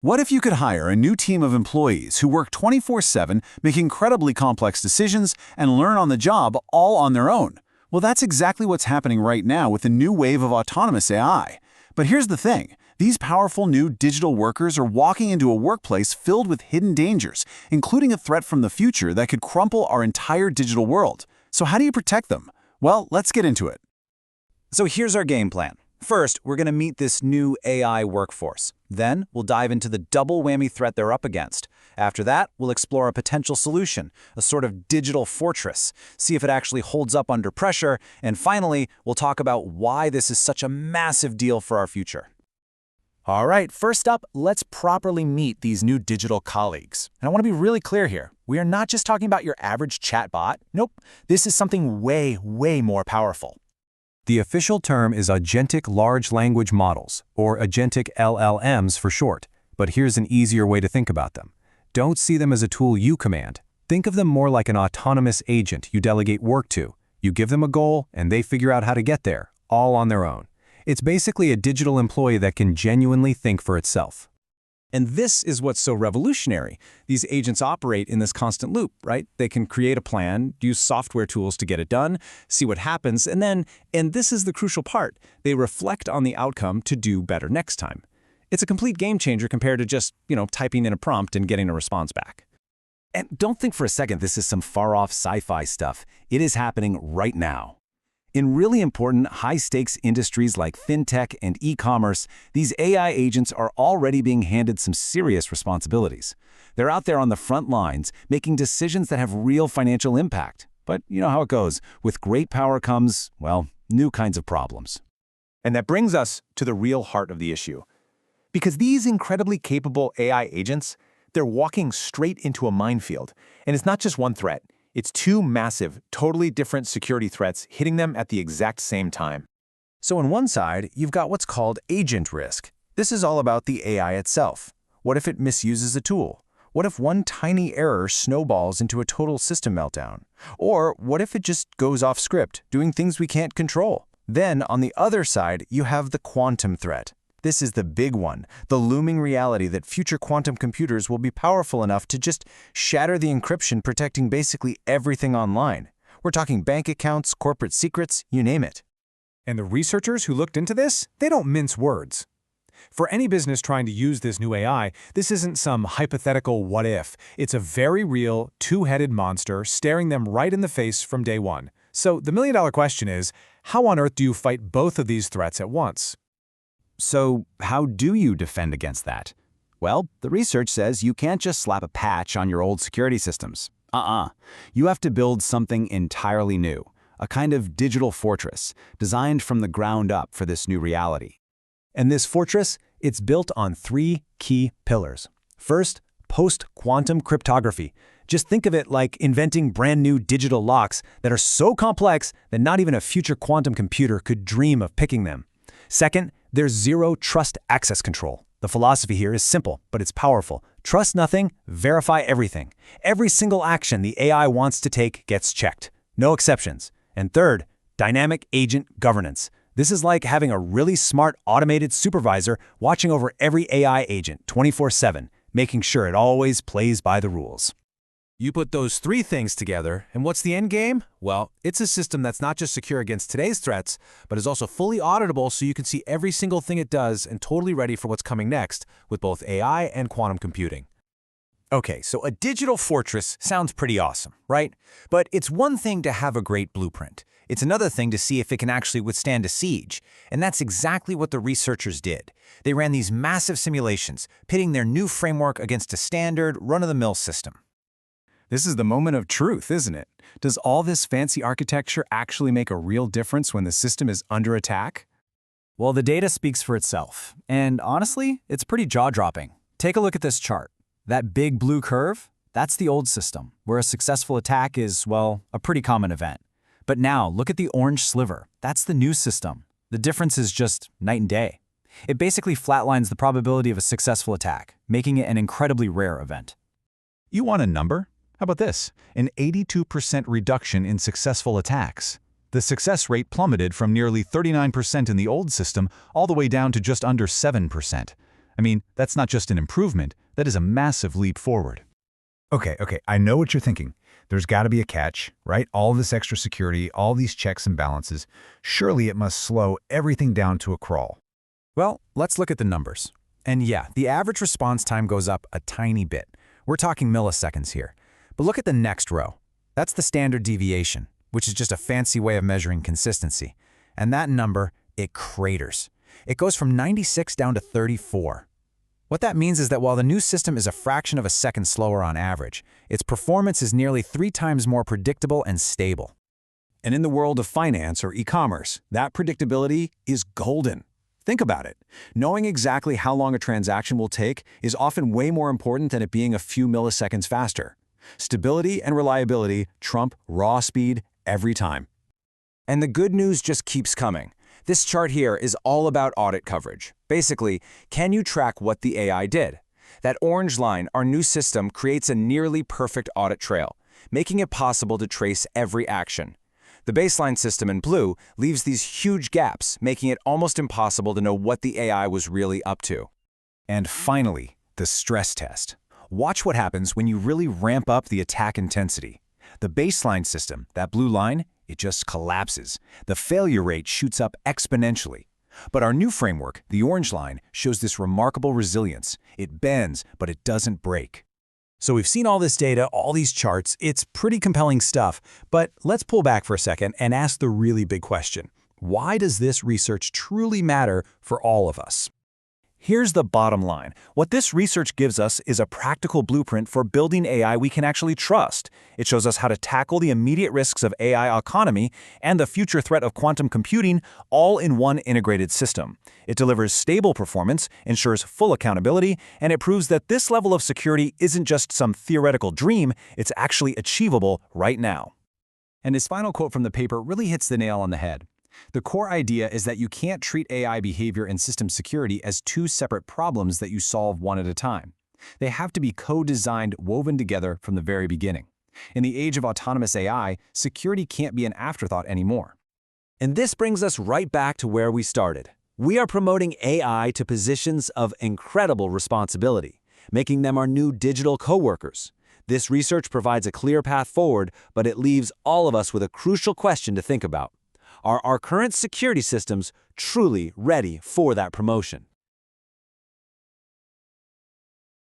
What if you could hire a new team of employees who work 24/7, make incredibly complex decisions, and learn on the job all on their own? Well, that's exactly what's happening right now with the new wave of autonomous AI. But here's the thing. These powerful new digital workers are walking into a workplace filled with hidden dangers, including a threat from the future that could crumple our entire digital world. So how do you protect them? Well, let's get into it. So here's our game plan. First, we're going to meet this new AI workforce. Then, we'll dive into the double whammy threat they're up against. After that, we'll explore a potential solution, a sort of digital fortress, see if it actually holds up under pressure, and finally, we'll talk about why this is such a massive deal for our future. All right, first up, let's properly meet these new digital colleagues. And I want to be really clear here. We are not just talking about your average chatbot. Nope, this is something way, way more powerful. The official term is agentic large language models, or agentic LLMs for short. But here's an easier way to think about them. Don't see them as a tool you command. Think of them more like an autonomous agent you delegate work to. You give them a goal, and they figure out how to get there, all on their own. It's basically a digital employee that can genuinely think for itself. And this is what's so revolutionary. These agents operate in this constant loop, right? They can create a plan, use software tools to get it done, see what happens, and then, and this is the crucial part, they reflect on the outcome to do better next time. It's a complete game changer compared to just, typing in a prompt and getting a response back. And don't think for a second this is some far-off sci-fi stuff. It is happening right now. In really important, high-stakes industries like FinTech and e-commerce, these AI agents are already being handed some serious responsibilities. They're out there on the front lines, making decisions that have real financial impact. But you know how it goes. With great power comes, well, new kinds of problems. And that brings us to the real heart of the issue. Because these incredibly capable AI agents, they're walking straight into a minefield. And it's not just one threat. It's two massive, totally different security threats hitting them at the exact same time. So on one side, you've got what's called agent risk. This is all about the AI itself. What if it misuses a tool? What if one tiny error snowballs into a total system meltdown? Or what if it just goes off script, doing things we can't control? Then, on the other side, you have the quantum threat. This is the big one, the looming reality that future quantum computers will be powerful enough to just shatter the encryption protecting basically everything online. We're talking bank accounts, corporate secrets, you name it. And the researchers who looked into this, they don't mince words. For any business trying to use this new AI, this isn't some hypothetical what if. It's a very real, two-headed monster staring them right in the face from day one. So the million-dollar question is, how on earth do you fight both of these threats at once? So how do you defend against that? Well, the research says you can't just slap a patch on your old security systems. You have to build something entirely new, a kind of digital fortress designed from the ground up for this new reality. And this fortress, it's built on three key pillars. First, post-quantum cryptography. Just think of it like inventing brand new digital locks that are so complex that not even a future quantum computer could dream of picking them. Second, there's zero trust access control. The philosophy here is simple, but it's powerful. Trust nothing, verify everything. Every single action the AI wants to take gets checked. No exceptions. And third, dynamic agent governance. This is like having a really smart automated supervisor watching over every AI agent 24/7, making sure it always plays by the rules. You put those three things together, and what's the end game? Well, it's a system that's not just secure against today's threats, but is also fully auditable so you can see every single thing it does and totally ready for what's coming next with both AI and quantum computing. Okay, so a digital fortress sounds pretty awesome, right? But it's one thing to have a great blueprint. It's another thing to see if it can actually withstand a siege. And that's exactly what the researchers did. They ran these massive simulations, pitting their new framework against a standard, run-of-the-mill system. This is the moment of truth, isn't it? Does all this fancy architecture actually make a real difference when the system is under attack? Well, the data speaks for itself. And honestly, it's pretty jaw-dropping. Take a look at this chart. That big blue curve, that's the old system, where a successful attack is, well, a pretty common event. But now, look at the orange sliver. That's the new system. The difference is just night and day. It basically flatlines the probability of a successful attack, making it an incredibly rare event. You want a number? How about this? An 82% reduction in successful attacks. The success rate plummeted from nearly 39% in the old system all the way down to just under 7%. I mean, that's not just an improvement, that is a massive leap forward. Okay, I know what you're thinking. There's got to be a catch, right? All this extra security, all these checks and balances. Surely it must slow everything down to a crawl. Well, let's look at the numbers. And yeah, the average response time goes up a tiny bit. We're talking milliseconds here. But look at the next row. That's the standard deviation, which is just a fancy way of measuring consistency. And that number, it craters. It goes from 96 down to 34. What that means is that while the new system is a fraction of a second slower on average, its performance is nearly 3 times more predictable and stable. And in the world of finance or e-commerce, that predictability is golden. Think about it. Knowing exactly how long a transaction will take is often way more important than it being a few milliseconds faster. Stability and reliability trump raw speed every time. And the good news just keeps coming. This chart here is all about audit coverage. Basically, can you track what the AI did? That orange line, our new system, creates a nearly perfect audit trail, making it possible to trace every action. The baseline system in blue leaves these huge gaps, making it almost impossible to know what the AI was really up to. And finally, the stress test. Watch what happens when you really ramp up the attack intensity. The baseline system, that blue line, it just collapses. The failure rate shoots up exponentially. But our new framework, the orange line, shows this remarkable resilience. It bends, but it doesn't break. So we've seen all this data, all these charts. It's pretty compelling stuff. But let's pull back for a second and ask the really big question. Why does this research truly matter for all of us? Here's the bottom line. What this research gives us is a practical blueprint for building AI we can actually trust. It shows us how to tackle the immediate risks of AI autonomy and the future threat of quantum computing all in one integrated system. It delivers stable performance, ensures full accountability, and it proves that this level of security isn't just some theoretical dream, it's actually achievable right now. And his final quote from the paper really hits the nail on the head. The core idea is that you can't treat AI behavior and system security as 2 separate problems that you solve one at a time. They have to be co-designed, woven together from the very beginning. In the age of autonomous AI, security can't be an afterthought anymore. And this brings us right back to where we started. We are promoting AI to positions of incredible responsibility, making them our new digital coworkers. This research provides a clear path forward, but it leaves all of us with a crucial question to think about. Are our current security systems truly ready for that promotion?